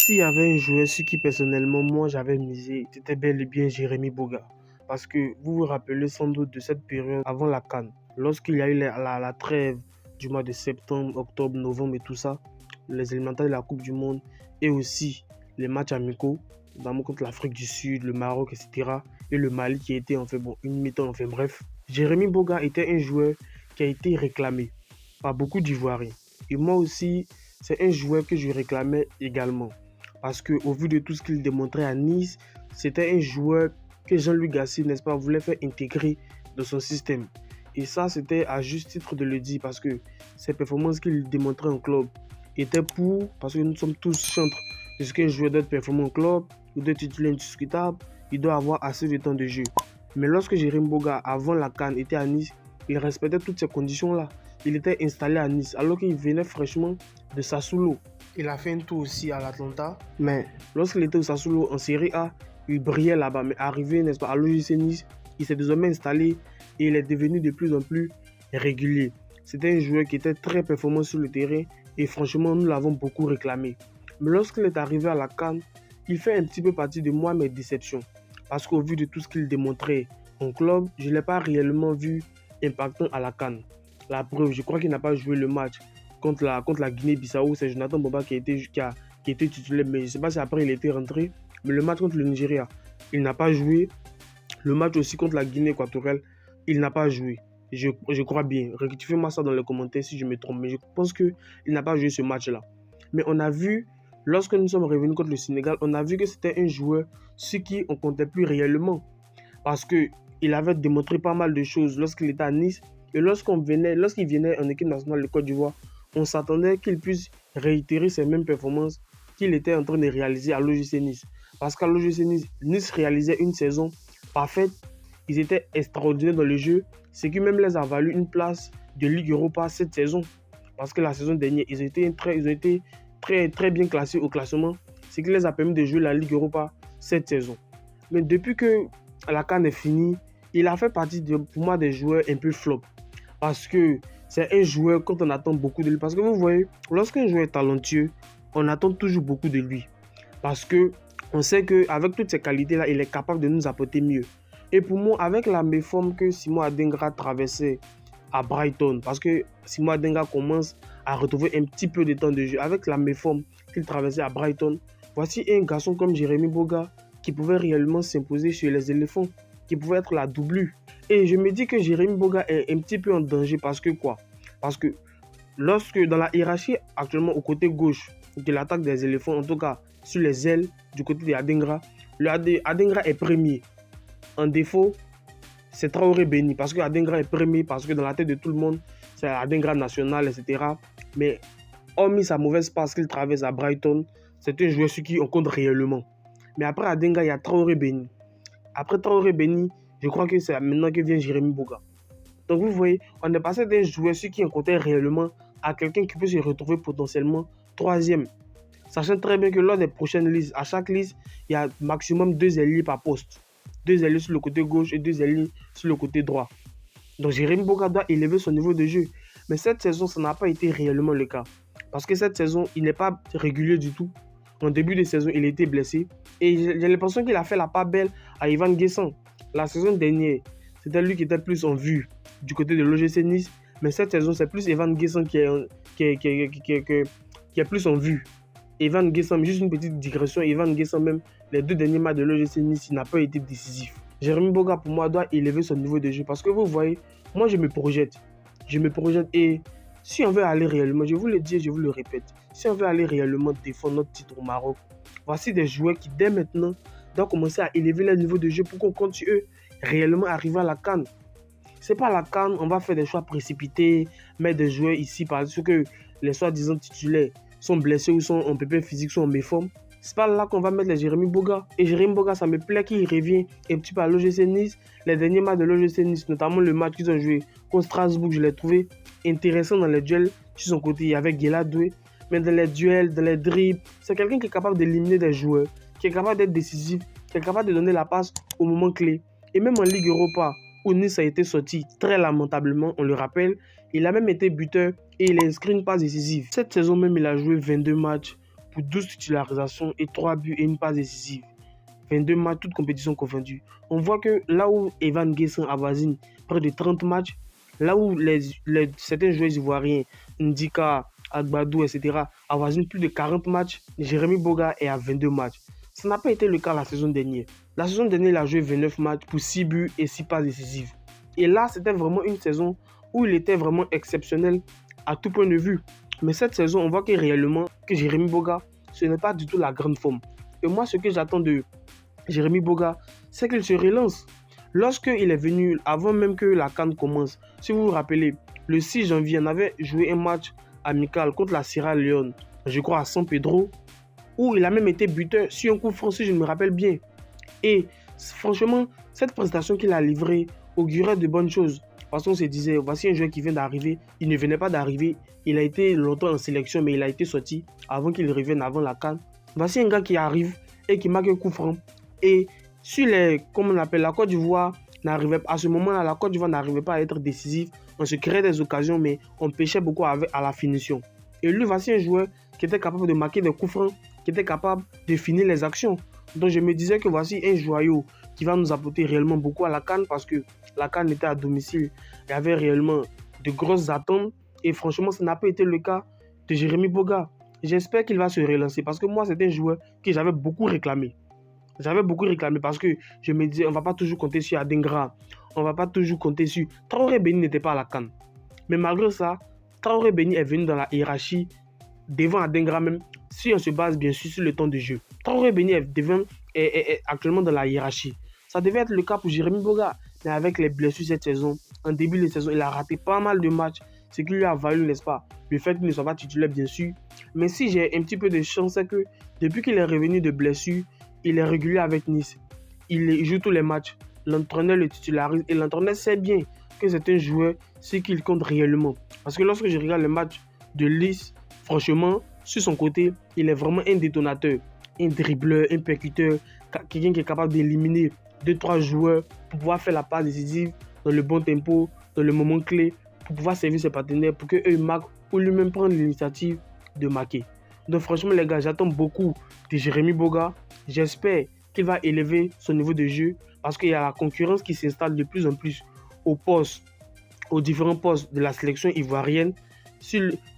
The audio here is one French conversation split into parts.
S'il y avait un joueur sur qui personnellement moi j'avais misé, c'était bel et bien Jérémy Boga. Parce que vous vous rappelez sans doute de cette période avant la CAN, lorsqu'il y a eu la trêve du mois de septembre, octobre, novembre et tout ça, les élémentaires de la Coupe du Monde et aussi les matchs amicaux, notamment contre l'Afrique du Sud, le Maroc, etc. Et le Mali qui était une mi-temps, bref. Jérémy Boga était un joueur qui a été réclamé par beaucoup d'Ivoiriens. Et moi aussi, c'est un joueur que je réclamais également. Parce qu'au vu de tout ce qu'il démontrait à Nice, c'était un joueur que Jean-Louis Gasset, n'est-ce pas, voulait faire intégrer dans son système. Et ça, c'était à juste titre de le dire parce que ces performances qu'il démontrait en club étaient parce que nous sommes tous chantres de ce qu'un joueur doit performer en club, il doit être titulaire indiscutable, il doit avoir assez de temps de jeu. Mais lorsque Jérémy Boga, avant la CAN, était à Nice, il respectait toutes ces conditions-là. Il était installé à Nice alors qu'il venait fraîchement de Sassuolo. Il a fait un tour aussi à l'Atlanta. Mais lorsqu'il était au Sassuolo en Série A, il brillait là-bas. Mais arrivé, n'est-ce pas, à l'OGC Nice, il s'est désormais installé et il est devenu de plus en plus régulier. C'était un joueur qui était très performant sur le terrain et franchement, nous l'avons beaucoup réclamé. Mais lorsqu'il est arrivé à la CAN, il fait un petit peu partie de moi mes déceptions. Parce qu'au vu de tout ce qu'il démontrait en club, je ne l'ai pas réellement vu impactant à la CAN. La preuve, je crois qu'il n'a pas joué le match contre la Guinée-Bissau. C'est Jonathan Boba qui a été titulaire, mais je ne sais pas si après il était rentré. Mais le match contre le Nigeria, il n'a pas joué. Le match aussi contre la Guinée équatoriale, il n'a pas joué. Je crois bien. Rectifiez-moi ça dans les commentaires si je me trompe. Mais je pense qu'il n'a pas joué ce match-là. Mais on a vu, lorsque nous sommes revenus contre le Sénégal, on a vu que c'était un joueur sur qui on ne comptait plus réellement. Parce qu'il avait démontré pas mal de choses lorsqu'il était à Nice. Et lorsqu'il venait en équipe nationale de Côte d'Ivoire, on s'attendait qu'il puisse réitérer ces mêmes performances qu'il était en train de réaliser à l'OGC Nice. Parce qu'à l'OGC Nice réalisait une saison parfaite. Ils étaient extraordinaires dans le jeu, ce qui même les a valu une place de Ligue Europa cette saison. Parce que la saison dernière, ils ont été très bien classés au classement, ce qui les a permis de jouer la Ligue Europa cette saison. Mais depuis que la CAN est finie, il a fait partie pour moi des joueurs un peu flop. Parce que c'est un joueur quand on attend beaucoup de lui. Parce que vous voyez, lorsqu'un joueur est talentueux, on attend toujours beaucoup de lui. Parce qu'on sait qu'avec toutes ces qualités-là, il est capable de nous apporter mieux. Et pour moi, avec la méforme que Simon Adingra traversait à Brighton, parce que Simon Adingra commence à retrouver un petit peu de temps de jeu, avec la méforme qu'il traversait à Brighton, voici un garçon comme Jérémy Boga qui pouvait réellement s'imposer chez les éléphants, qui pouvait être la doublure. Et je me dis que Jérémy Boga est un petit peu en danger parce que quoi? Parce que lorsque dans la hiérarchie actuellement au côté gauche de l'attaque des éléphants, en tout cas sur les ailes du côté de Adingra, Adingra est premier. En défaut, c'est Traoré Béni parce que Adingra est premier, parce que dans la tête de tout le monde, c'est Adingra national, etc. Mais hormis sa mauvaise passe qu'il traverse à Brighton, c'est un joueur sur qui on compte réellement. Mais après Adingra, il y a Traoré Béni. Après Traoré Béni, je crois que c'est maintenant que vient Jérémy Boga. Donc vous voyez, on est passé d'un joueur sur qui on comptait réellement à quelqu'un qui peut se retrouver potentiellement troisième. Sachant très bien que lors des prochaines listes, à chaque liste, il y a maximum 2 ailiers par poste. 2 ailiers sur le côté gauche et 2 ailiers sur le côté droit. Donc Jérémy Boga doit élever son niveau de jeu. Mais cette saison, ça n'a pas été réellement le cas. Parce que cette saison, il n'est pas régulier du tout. En début de saison, il était blessé. Et j'ai l'impression qu'il a fait la part belle à Ivan Guessant. La saison dernière, c'était lui qui était plus en vue du côté de l'OGC Nice. Mais cette saison, c'est plus Ivan Guessant qui est plus en vue. Ivan Guessant, juste une petite digression, Ivan Guessant même, les 2 derniers matchs de l'OGC Nice, il n'a pas été décisif. Jérémy Boga, pour moi, doit élever son niveau de jeu. Parce que vous voyez, moi, je me projette et si on veut aller réellement, je vous le dis et je vous le répète, si on veut aller réellement défendre notre titre au Maroc, voici des joueurs qui, dès maintenant, doivent commencer à élever leur niveau de jeu pour qu'on compte sur eux réellement arriver à la CAN. C'est pas à la CAN, on va faire des choix précipités, mettre des joueurs ici parce que les soi-disant titulaires sont blessés ou sont en pépin physique, sont en méforme. C'est pas là qu'on va mettre les Jérémy Boga. Et Jérémy Boga, ça me plaît qu'il revient un petit peu à l'OGC Nice. Les derniers matchs de l'OGC Nice, notamment le match qu'ils ont joué contre Strasbourg, je l'ai trouvé intéressant dans les duels sur son côté. Il y avait Guéla Doué. Mais dans les duels, dans les dribbles, c'est quelqu'un qui est capable d'éliminer des joueurs, qui est capable d'être décisif, qui est capable de donner la passe au moment clé. Et même en Ligue Europa, où Nice a été sorti très lamentablement, on le rappelle, il a même été buteur et il a inscrit une passe décisive. Cette saison même, il a joué 22 matchs pour 12 titularisations et 3 buts et une passe décisive. 22 matchs, toutes compétitions confondues. On voit que là où Evan Guessant avoisine près de 30 matchs, là où certains joueurs ivoiriens, Ndika, Agbadou, etc., avoisinent plus de 40 matchs, Jérémy Boga est à 22 matchs. Ça n'a pas été le cas la saison dernière. La saison dernière, il a joué 29 matchs pour 6 buts et 6 passes décisives. Et là, c'était vraiment une saison où il était vraiment exceptionnel à tout point de vue. Mais cette saison, on voit que réellement, que Jérémy Boga, ce n'est pas du tout la grande forme. Et moi, ce que j'attends de Jérémy Boga, c'est qu'il se relance. Lorsqu'il est venu, avant même que la CAN commence, si vous vous rappelez, le 6 janvier, on avait joué un match amical contre la Sierra Leone, je crois à San Pedro, où il a même été buteur sur un coup franc, si je me rappelle bien. Et franchement, cette prestation qu'il a livrée augurait de bonnes choses. Parce qu'on se disait, voici un joueur qui vient d'arriver. Il ne venait pas d'arriver. Il a été longtemps en sélection, mais il a été sorti avant qu'il revienne avant la CAN. Voici un gars qui arrive et qui marque un coup franc. Et sur comme on appelle, la Côte d'Ivoire n'arrivait à ce moment-là, la Côte d'Ivoire n'arrivait pas à être décisive. On se créait des occasions, mais on pêchait beaucoup à la finition. Et lui, voici un joueur qui était capable de marquer des coups francs, qui était capable de finir les actions. Donc je me disais que voici un joyau qui va nous apporter réellement beaucoup à la CAN, parce que la CAN était à domicile. Il y avait réellement de grosses attentes et franchement, ça n'a pas été le cas de Jérémy Boga. J'espère qu'il va se relancer parce que moi, c'est un joueur que j'avais beaucoup réclamé. Parce que je me disais, on ne va pas toujours compter sur Adingra. On ne va pas toujours compter sur... Traoré Béni n'était pas à la CAN. Mais malgré ça, Traoré Béni est venu dans la hiérarchie devant Adingra même, si on se base bien sûr sur le temps de jeu. Traoré Béni est actuellement dans la hiérarchie. Ça devait être le cas pour Jérémy Boga. Mais avec les blessures cette saison, en début de saison, il a raté pas mal de matchs. Ce qui lui a valu, n'est-ce pas, le fait qu'il ne soit pas titulaire, bien sûr. Mais si j'ai un petit peu de chance, c'est que depuis qu'il est revenu de blessure, il est régulier avec Nice. Il joue tous les matchs. L'entraîneur le titularise et l'entraîneur sait bien que c'est un joueur, ce qu'il compte réellement. Parce que lorsque je regarde le match de Nice, franchement, sur son côté, il est vraiment un détonateur, un dribbleur, un percuteur, quelqu'un qui est capable d'éliminer 2-3 joueurs pour pouvoir faire la passe décisive dans le bon tempo, dans le moment clé, pour pouvoir servir ses partenaires, pour qu'eux marquent ou lui-même prendre l'initiative de marquer. Donc franchement les gars, j'attends beaucoup de Jérémy Boga. J'espère qu'il va élever son niveau de jeu parce qu'il y a la concurrence qui s'installe de plus en plus aux différents postes de la sélection ivoirienne,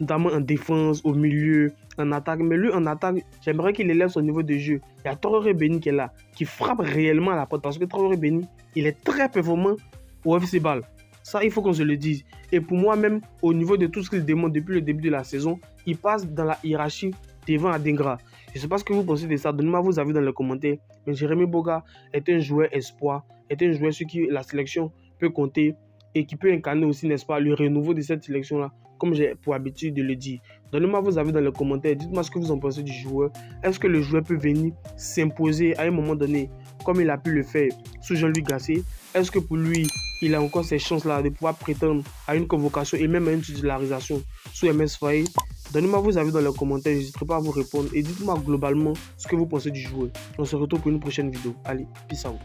notamment en défense, au milieu, en attaque. Mais lui, en attaque, j'aimerais qu'il élève son niveau de jeu. Il y a Traoré Béni qui est là, qui frappe réellement à la porte parce que Traoré Béni, il est très performant au FC Bâle. Ça, il faut qu'on se le dise. Et pour moi, même au niveau de tout ce qu'il demande depuis le début de la saison, il passe dans la hiérarchie devant Adingra. Je ne sais pas ce que vous pensez de ça. Donnez-moi vos avis dans les commentaires. Mais Jérémy Boga est un joueur espoir, est un joueur sur qui la sélection peut compter et qui peut incarner aussi, n'est-ce pas, le renouveau de cette sélection-là, comme j'ai pour habitude de le dire. Donnez-moi vos avis dans les commentaires. Dites-moi ce que vous en pensez du joueur. Est-ce que le joueur peut venir s'imposer à un moment donné, comme il a pu le faire sous Jean-Louis Gasset? Est-ce que pour lui, il a encore ces chances-là de pouvoir prétendre à une convocation et même à une titularisation sous MS Faye? Donnez-moi vos avis dans les commentaires, n'hésitez pas à vous répondre et dites-moi globalement ce que vous pensez du joueur. On se retrouve pour une prochaine vidéo. Allez, peace out.